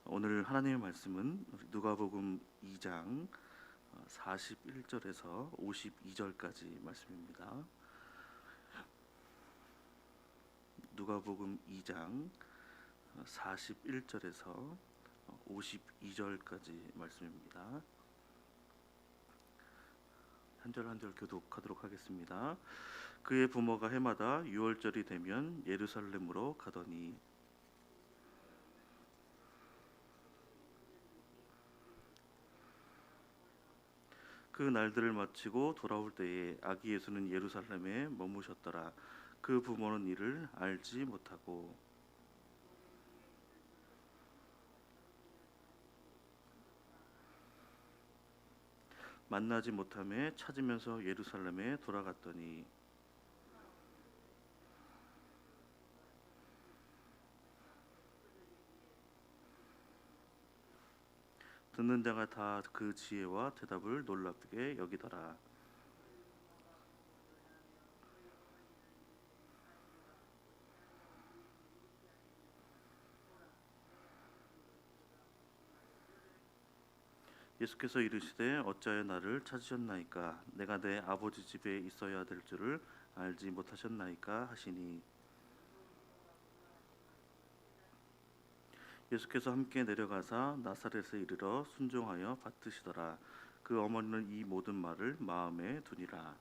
오늘 하나님의 말씀은 누가복음 2장 41절에서 52절까지 말씀입니다. 누가복음 2장 41절에서 52절까지 말씀입니다. 한 절 한 절 교독하도록 하겠습니다. 그의 부모가 해마다 유월절이 되면 예루살렘으로 가더니 그 날들을 마치고 돌아올 때에 아기 예수는 예루살렘에 머무셨더라. 그 부모는 이를 알지 못하고 만나지 못함에 찾으면서 예루살렘에 돌아갔더니 듣는 자가 다 그 지혜와 대답을 놀랍게 여기더라. 예수께서 이르시되 어찌하여 나를 찾으셨나이까? 내가 내 아버지 집에 있어야 될 줄을 알지 못하셨나이까? 하시니 예수께서 함께 내려가사 나사렛에 이르러 순종하여 받드시더라. 그 어머니는 이 모든 말을 마음에 두니라.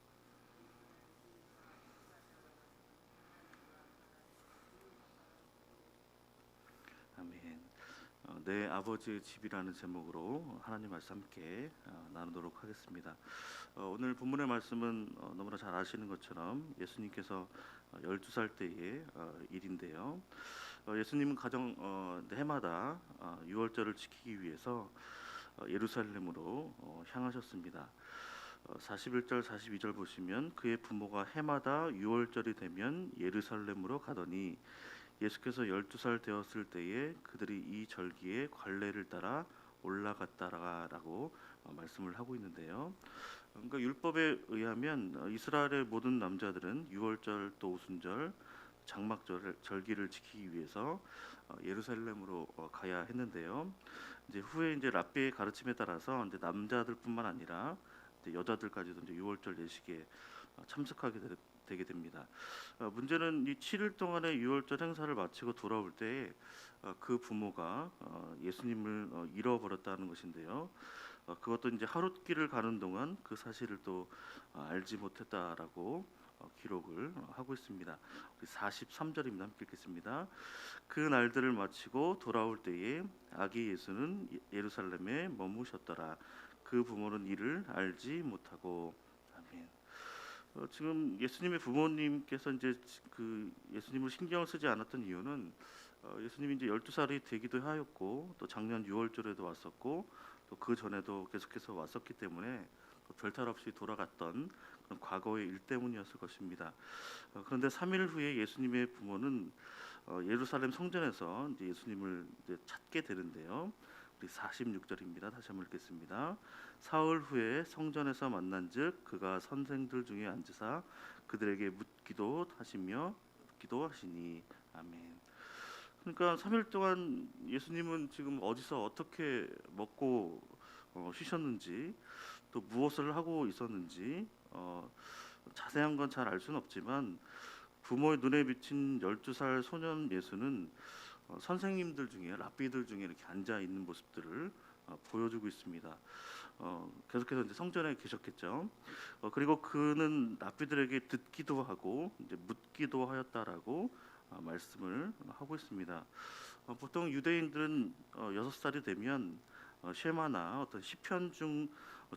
아멘. 내 아버지의 집이라는 제목으로 하나님 말씀 함께 나누도록 하겠습니다. 오늘 본문의 말씀은 너무나 잘 아시는 것처럼 예수님께서 12살 때의 일인데요. 예수님은 가정 해마다 유월절을 지키기 위해서 예루살렘으로 향하셨습니다. 41절 42절 보시면 그의 부모가 해마다 유월절이 되면 예루살렘으로 가더니 예수께서 12살 되었을 때에 그들이 이 절기에 관례를 따라 올라갔다라고 말씀을 하고 있는데요. 그러니까 율법에 의하면 이스라엘의 모든 남자들은 유월절 또 오순절 장막절 절기를 지키기 위해서 예루살렘으로 가야 했는데요. 이제 후에 이제 랍비의 가르침에 따라서 이제 남자들뿐만 아니라 이제 여자들까지도 이제 유월절 예식에 참석하게 되게 됩니다. 문제는 이 7일 동안의 유월절 행사를 마치고 돌아올 때 그 부모가 예수님을 잃어버렸다는 것인데요. 그것도 이제 하룻길을 가는 동안 그 사실을 또 알지 못했다라고 기록을 하고 있습니다. 43절입니다. 함께 읽겠습니다. 그 날들을 마치고 돌아올 때에 아기 예수는 예루살렘에 머무셨더라. 그 부모는 이를 알지 못하고. 아멘. 지금 예수님의 부모님께서 이제 그 예수님을 신경을 쓰지 않았던 이유는 예수님이 이제 12살이 되기도 하였고 또 작년 6월절에도 왔었고 또 그 전에도 계속해서 왔었기 때문에 별탈 없이 돌아갔던 그런 과거의 일 때문이었을 것입니다. 그런데 3일 후에 예수님의 부모는 예루살렘 성전에서 이제 예수님을 이제 찾게 되는데요. 우리 46절입니다. 다시 한번 읽겠습니다. 사흘 후에 성전에서 만난즉 그가 선생들 중에 앉으사 그들에게 묻기도 하시며 묻기도 하시니. 아멘. 그러니까 3일 동안 예수님은 지금 어디서 어떻게 먹고 쉬셨는지 또 무엇을 하고 있었는지 자세한 건 잘 알 수는 없지만 부모의 눈에 비친 12살 소년 예수는 선생님들 중에 랍비들 중에 이렇게 앉아 있는 모습들을 보여주고 있습니다. 계속해서 이제 성전에 계셨겠죠. 그리고 그는 랍비들에게 듣기도 하고 이제 묻기도 하였다라고 말씀을 하고 있습니다. 보통 유대인들은 6살이 되면 쉐마나 어떤 시편 중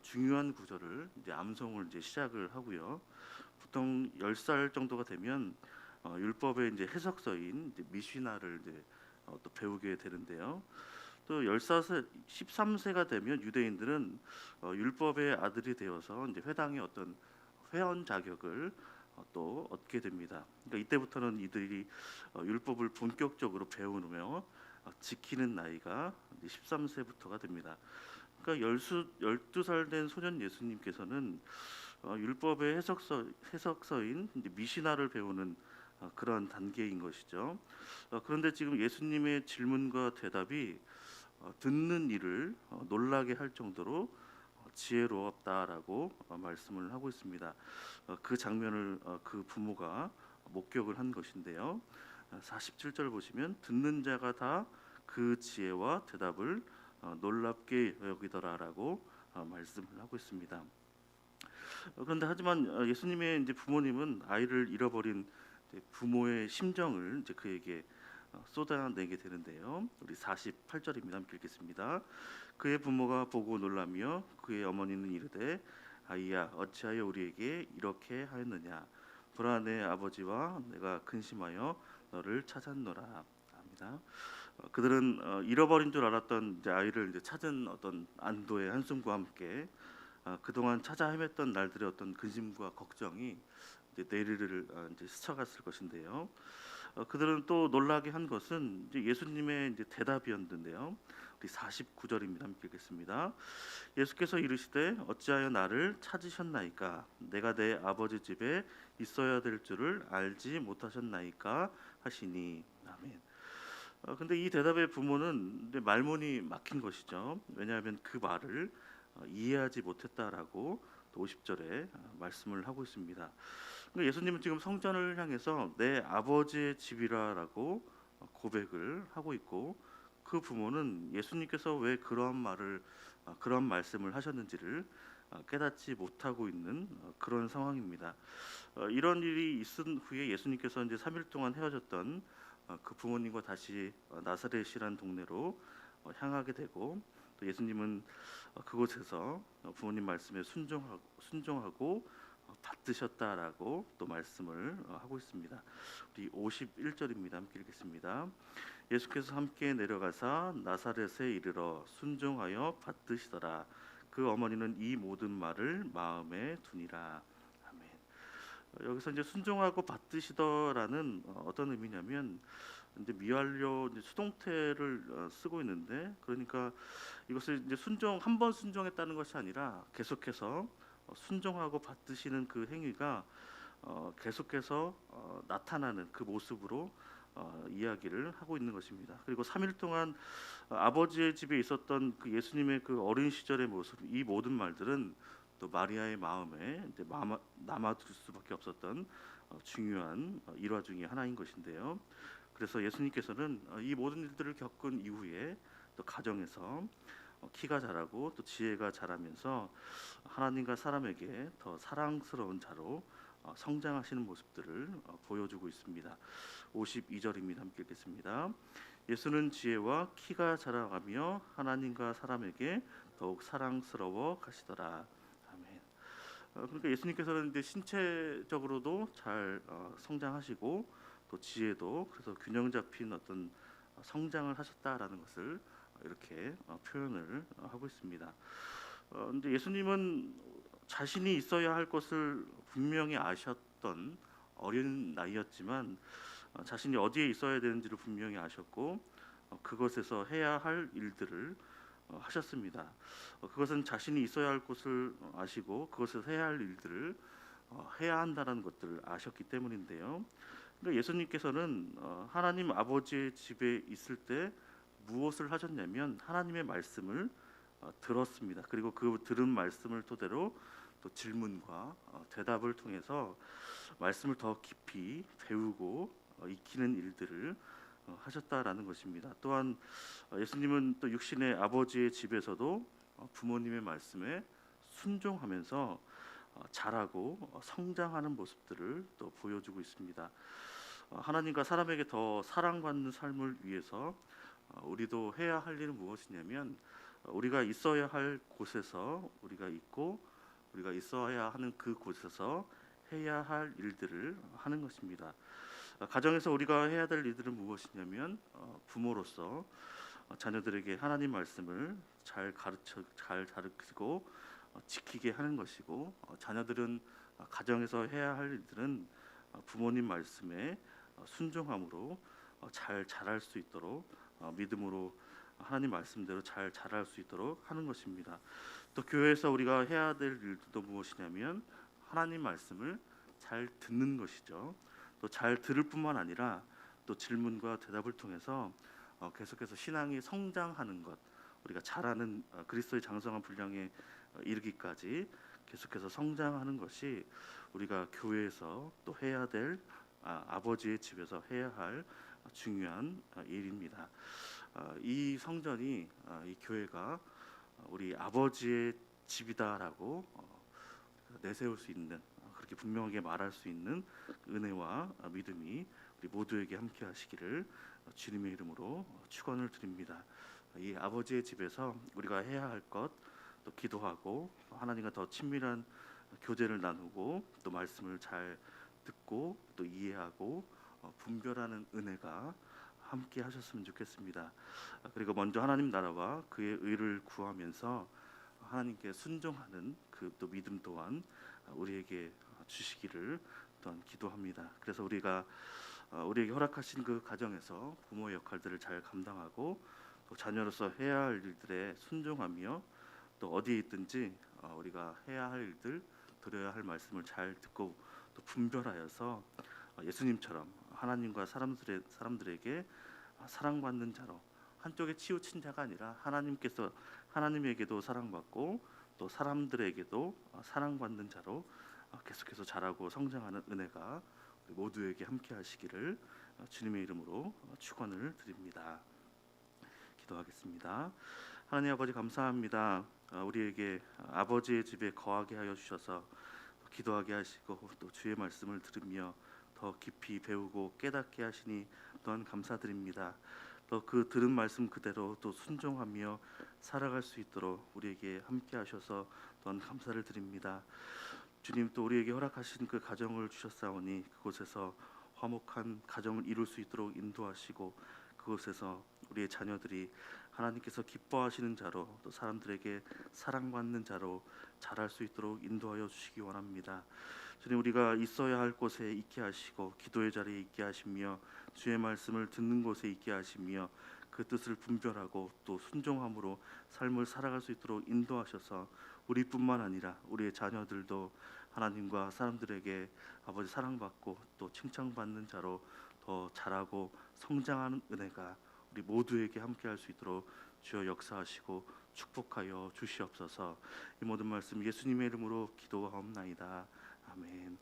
중요한 구절을 이제 암송을 이제 시작을 하고요. 보통 10살 정도가 되면 율법의 이제 해석서인 이제 미시나를 이제 또 배우게 되는데요. 또 14세, 13세가 되면 유대인들은 율법의 아들이 되어서 이제 회당의 어떤 회원 자격을 또 얻게 됩니다. 그러니까 이때부터는 이들이 율법을 본격적으로 배우며 지키는 나이가 13세부터가 됩니다. 그러니까 12살 된 소년 예수님께서는 율법의 해석서인 이제 미시나를 배우는 그런 단계인 것이죠. 그런데 지금 예수님의 질문과 대답이 듣는 이를 놀라게 할 정도로 지혜로웠다라고 말씀을 하고 있습니다. 그 장면을 그 부모가 목격을 한 것인데요. 47절 보시면 듣는 자가 다 그 지혜와 대답을 놀랍게 여기더라라고 말씀을 하고 있습니다. 그런데 하지만 예수님의 이제 부모님은 아이를 잃어버린 이제 부모의 심정을 이제 그에게 쏟아내게 되는데요. 우리 48절입니다. 함께 읽겠습니다. 그의 부모가 보고 놀라며 그의 어머니는 이르되 아이야 어찌하여 우리에게 이렇게 하였느냐 보라 내 아버지와 내가 근심하여 너를 찾았노라 합니다. 그들은 잃어버린 줄 알았던 이제 아이를 이제 찾은 어떤 안도의 한숨과 함께 그동안 찾아 헤맸던 날들의 어떤 근심과 걱정이 이제 내리를 이제 스쳐갔을 것인데요. 그들은 또 놀라게 한 것은 이제 예수님의 이제 대답이었는데요. 우리 49절입니다. 함께 읽겠습니다. 예수께서 이르시되 어찌하여 나를 찾으셨나이까 내가 내 아버지 집에 있어야 될 줄을 알지 못하셨나이까 하시니 아멘. 근데 이 대답의 부모는 이제 말문이 막힌 것이죠. 왜냐하면 그 말을 이해하지 못했다라고 또 50절에 말씀을 하고 있습니다. 그러니까 예수님은 지금 성전을 향해서 내 아버지의 집이라라고 고백을 하고 있고 그 부모는 예수님께서 왜 그런 말씀을 하셨는지를 깨닫지 못하고 있는 그런 상황입니다. 이런 일이 있은 후에 예수님께서 이제 3일 동안 헤어졌던 그 부모님과 다시 나사렛이란 동네로 향하게 되고 또 예수님은 그곳에서 부모님 말씀에 순종하고 받드셨다라고 또 말씀을 하고 있습니다. 우리 51절입니다. 함께 읽겠습니다. 예수께서 함께 내려가사 나사렛에 이르러 순종하여 받드시더라. 그 어머니는 이 모든 말을 마음에 두니라. 아멘. 여기서 이제 순종하고 받드시더라는 어떤 의미냐면 이제 미완료 이제 수동태를 쓰고 있는데 그러니까 이것을 이제 순종 한 번 순종했다는 것이 아니라 계속해서 순종하고 받드시는 그 행위가 계속해서 나타나는 그 모습으로 이야기를 하고 있는 것입니다. 그리고 3일 동안 아버지의 집에 있었던 그 예수님의 그 어린 시절의 모습, 이 모든 말들은 또 마리아의 마음에 이제 남아둘 수밖에 없었던 중요한 일화 중에 하나인 것인데요. 그래서 예수님께서는 이 모든 일들을 겪은 이후에 또 가정에서 키가 자라고 또 지혜가 자라면서 하나님과 사람에게 더 사랑스러운 자로 성장하시는 모습들을 보여주고 있습니다. 52절입니다. 함께 읽겠습니다. 예수는 지혜와 키가 자라가며 하나님과 사람에게 더욱 사랑스러워 가시더라. 아멘. 그러니까 예수님께서는 이제 신체적으로도 잘 성장하시고 또 지혜도 그래서 균형 잡힌 어떤 성장을 하셨다라는 것을 이렇게 표현을 하고 있습니다. 근데 예수님은 자신이 있어야 할 것을 분명히 아셨던 어린 나이였지만 자신이 어디에 있어야 되는지를 분명히 아셨고 그것에서 해야 할 일들을 하셨습니다. 그것은 자신이 있어야 할 곳을 아시고 그것에서 해야 할 일들을 해야 한다는 것들을 아셨기 때문인데요. 그러니까 예수님께서는 하나님 아버지의 집에 있을 때 무엇을 하셨냐면 하나님의 말씀을 들었습니다. 그리고 그 들은 말씀을 토대로 또 질문과 대답을 통해서 말씀을 더 깊이 배우고 익히는 일들을 하셨다라는 것입니다. 또한 예수님은 또 육신의 아버지의 집에서도 부모님의 말씀에 순종하면서 자라고 성장하는 모습들을 또 보여주고 있습니다. 하나님과 사람에게 더 사랑받는 삶을 위해서 우리도 해야 할 일은 무엇이냐면 우리가 있어야 할 곳에서 우리가 있고 우리가 있어야 하는 그 곳에서 해야 할 일들을 하는 것입니다. 가정에서 우리가 해야 될 일들은 무엇이냐면 부모로서 자녀들에게 하나님 말씀을 잘 가르치고 지키게 하는 것이고 자녀들은 가정에서 해야 할 일들은 부모님 말씀에 순종함으로 잘 자랄 수 있도록 믿음으로 하나님 말씀대로 잘 자랄 수 있도록 하는 것입니다. 또 교회에서 우리가 해야 될 일도 무엇이냐면 하나님 말씀을 잘 듣는 것이죠. 또 잘 들을 뿐만 아니라 또 질문과 대답을 통해서 계속해서 신앙이 성장하는 것, 우리가 잘하는 그리스도의 장성한 분량에 이르기까지 계속해서 성장하는 것이 우리가 교회에서 또 해야 될 아버지의 집에서 해야 할 중요한 일입니다. 이 성전이 이 교회가 우리 아버지의 집이다라고 내세울 수 있는 그렇게 분명하게 말할 수 있는 은혜와 믿음이 우리 모두에게 함께 하시기를 주님의 이름으로 축원을 드립니다. 이 아버지의 집에서 우리가 해야 할 것, 또 기도하고 하나님과 더 친밀한 교제를 나누고 또 말씀을 잘 듣고 또 이해하고 분별하는 은혜가 함께 하셨으면 좋겠습니다. 그리고 먼저 하나님 나라와 그의 의를 구하면서 하나님께 순종하는 그 또 믿음 또한 우리에게 주시기를 또한 기도합니다. 그래서 우리가 우리에게 허락하신 그 가정에서 부모의 역할들을 잘 감당하고 또 자녀로서 해야 할 일들에 순종하며 또 어디에 있든지 우리가 해야 할 일들, 드려야 할 말씀을 잘 듣고 또 분별하여서 예수님처럼 하나님과 사람들에게 사랑받는 자로, 한쪽에 치우친 자가 아니라 하나님에게도 사랑받고 또 사람들에게도 사랑받는 자로 계속해서 자라고 성장하는 은혜가 우리 모두에게 함께 하시기를 주님의 이름으로 축원을 드립니다. 기도하겠습니다. 하나님 아버지 감사합니다. 우리에게 아버지의 집에 거하게 하여 주셔서 기도하게 하시고 또 주의 말씀을 들으며 더 깊이 배우고 깨닫게 하시니 또한 감사드립니다. 또 그 들은 말씀 그대로 또 순종하며 살아갈 수 있도록 우리에게 함께 하셔서 또한 감사를 드립니다. 주님, 또 우리에게 허락하신 그 가정을 주셨사오니 그곳에서 화목한 가정을 이룰 수 있도록 인도하시고 그곳에서 우리의 자녀들이 하나님께서 기뻐하시는 자로 또 사람들에게 사랑받는 자로 자랄 수 있도록 인도하여 주시기 원합니다. 주님, 우리가 있어야 할 곳에 있게 하시고 기도의 자리에 있게 하시며 주의 말씀을 듣는 곳에 있게 하시며 그 뜻을 분별하고 또 순종함으로 삶을 살아갈 수 있도록 인도하셔서 우리뿐만 아니라 우리의 자녀들도 하나님과 사람들에게 아버지 사랑받고 또 칭찬받는 자로 더 자라고 성장하는 은혜가 우리 모두에게 함께할 수 있도록 주여 역사하시고 축복하여 주시옵소서. 이 모든 말씀 예수님의 이름으로 기도하옵나이다. 아멘.